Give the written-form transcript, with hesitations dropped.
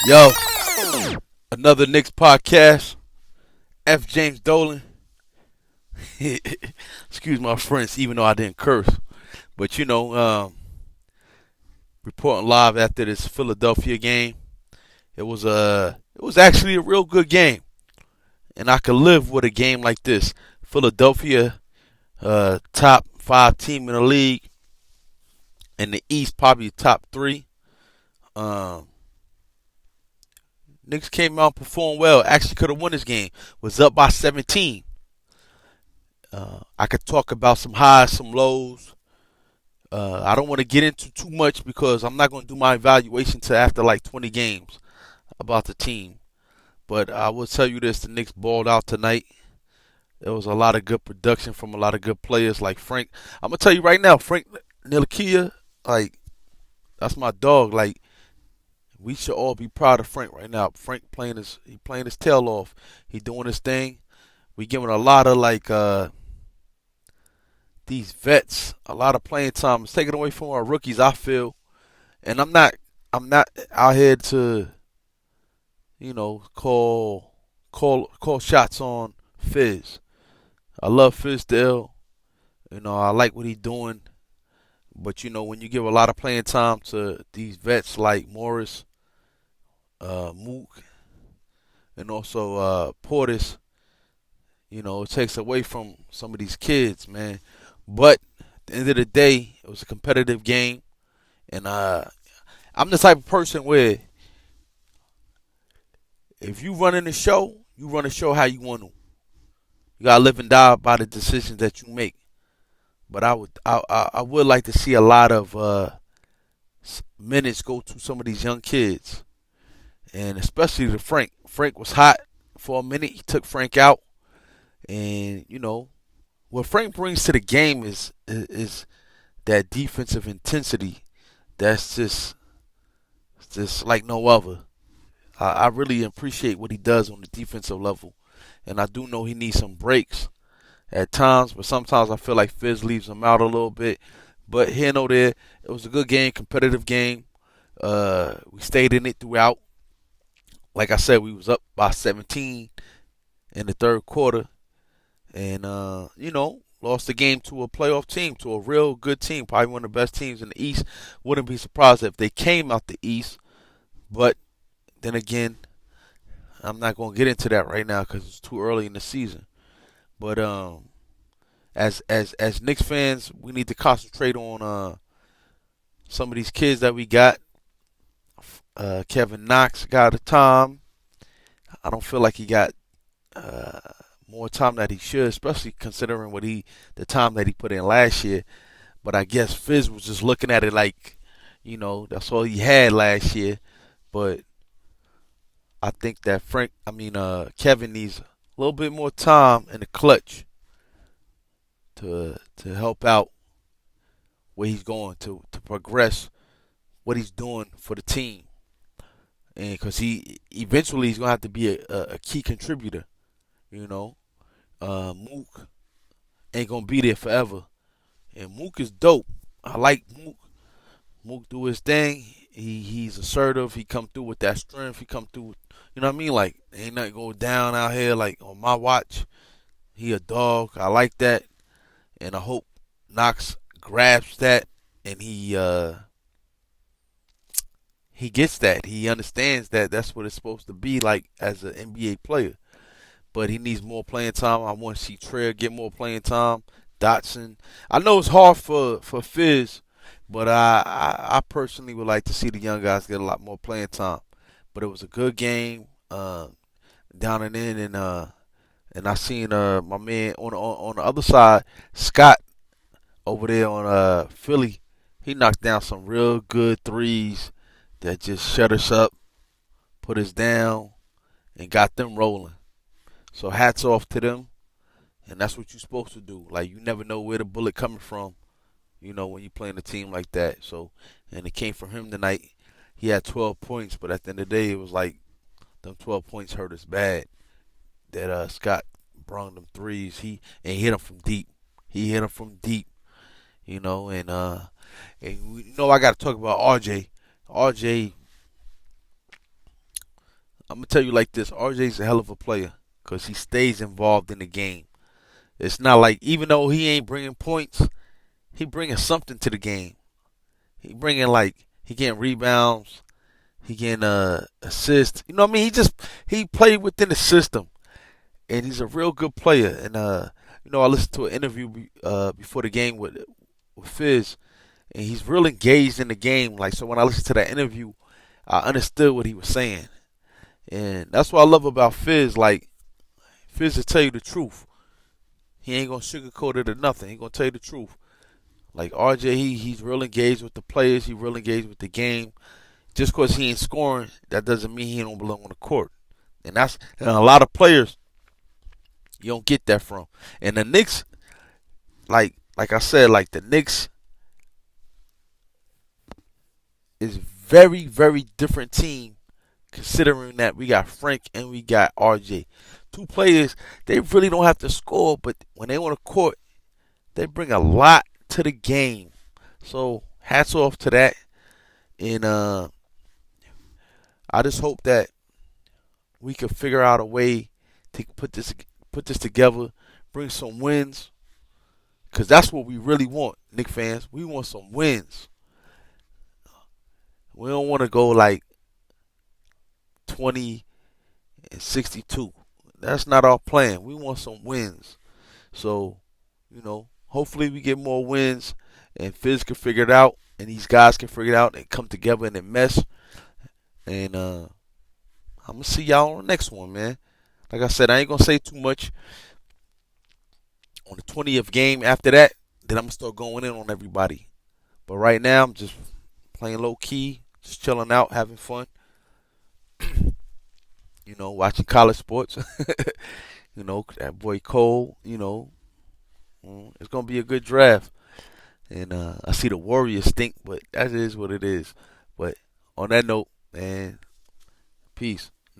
Yo, another Knicks podcast. F. James Dolan. Excuse my French, even though I didn't curse. But reporting live after this Philadelphia game. It was actually a real good game, and I could live with a game like this. Philadelphia, top five team in the league, in the East probably top three. Um, Knicks came out and performed well. Actually, could have won this game. Was up by 17. I could talk about some highs, some lows. I don't want to get into too much because I'm not going to do my evaluation till after like 20 games about the team. But I will tell you this: the Knicks balled out tonight. There was a lot of good production from a lot of good players like Frank. I'm gonna tell you right now, Frank Ntilikina, like that's my dog. Like we should all be proud of Frank right now. Frank playing his tail off. He doing his thing. We giving a lot of these vets a lot of playing time. It's taken away from our rookies, I feel. And I'm not out here to, call shots on Fizz. I love Fizdale. I like what he's doing. But when you give a lot of playing time to these vets like Morris, Mook, and also Portis, it takes away from some of these kids, man. But at the end of the day, it was a competitive game, and I'm the type of person where if you run in the show, you run the show how you want to. You gotta live and die by the decisions that you make. But I would like to see a lot of minutes go to some of these young kids, and especially to Frank. Frank was hot for a minute. He took Frank out, and what Frank brings to the game is that defensive intensity. That's just like no other. I really appreciate what he does on the defensive level, and I do know he needs some breaks at times, but sometimes I feel like Fizz leaves him out a little bit. But here and there, it was a good game, competitive game. We stayed in it throughout. Like I said, we was up by 17 in the third quarter, and lost the game to a playoff team, to a real good team, probably one of the best teams in the East. Wouldn't be surprised if they came out the East, but then again, I'm not going to get into that right now because it's too early in the season. But as Knicks fans, we need to concentrate on some of these kids that we got. Kevin Knox got a time. I don't feel like he got uh, more time that he should, especially considering the time that he put in last year. But I guess Fizz was just looking at it like, that's all he had last year. But I think that Kevin needs a little bit more time in the clutch to help out where he's going to progress what he's doing for the team, and because he eventually he's gonna have to be a key contributor. Mook ain't gonna be there forever, and Mook is dope. I like Mook. Mook do his thing. He's assertive. He come through with that strength. He come through. You know what I mean? Like ain't nothing go down out here like on my watch. He a dog. I like that, and I hope Knox grabs that and he gets that. He understands that that's what it's supposed to be like as an NBA player. But he needs more playing time. I want to see Trier get more playing time. Dotson. I know it's hard for Fizz, but I personally would like to see the young guys get a lot more playing time. But it was a good game, down and in, and I seen my man on the other side, Scott over there on Philly. He knocked down some real good threes that just shut us up, put us down, and got them rolling. So hats off to them, and that's what you're supposed to do. Like you never know where the bullet coming from, when you're playing a team like that. So, and it came from him tonight. He had 12 points, but at the end of the day, it was like them 12 points hurt us bad. That Scott brung them threes. He hit them from deep. He hit them from deep, and I got to talk about RJ. RJ I'm gonna tell you like this: RJ's a hell of a player because he stays involved in the game. It's not like even though he ain't bringing points, he bringing something to the game. He bringing like he getting rebounds, he getting assists. You know what I mean? He played within the system, and he's a real good player. And I listened to an interview before the game with Fizz, and he's real engaged in the game. Like so, when I listened to that interview, I understood what he was saying, and that's what I love about Fizz. Like Fizz will tell you the truth. He ain't gonna sugarcoat it or nothing. He gonna tell you the truth. Like RJ, he's real engaged with the players. He real engaged with the game. Just because he ain't scoring, that doesn't mean he don't belong on the court. And a lot of players you don't get that from. And the Knicks, like I said, like the Knicks is very very different team considering that we got Frank and we got RJ. Two players they really don't have to score, but when they on the court, they bring a lot to the game. So hats off to that. And I just hope that we can figure out a way to put this together, bring some wins, because that's what we really want, Knicks fans. We want some wins. We don't want to go like 20-62. That's not our plan. We want some wins. So, hopefully we get more wins and Fizz can figure it out and these guys can figure it out and come together in a mess. And I'm going to see y'all on the next one, man. Like I said, I ain't going to say too much on the 20th game. After that, then I'm going to start going in on everybody. But right now, I'm just playing low key, just chilling out, having fun. Watching college sports. That boy Cole, it's going to be a good draft. And I see the Warriors stink, but that is what it is. But on that note, man, peace.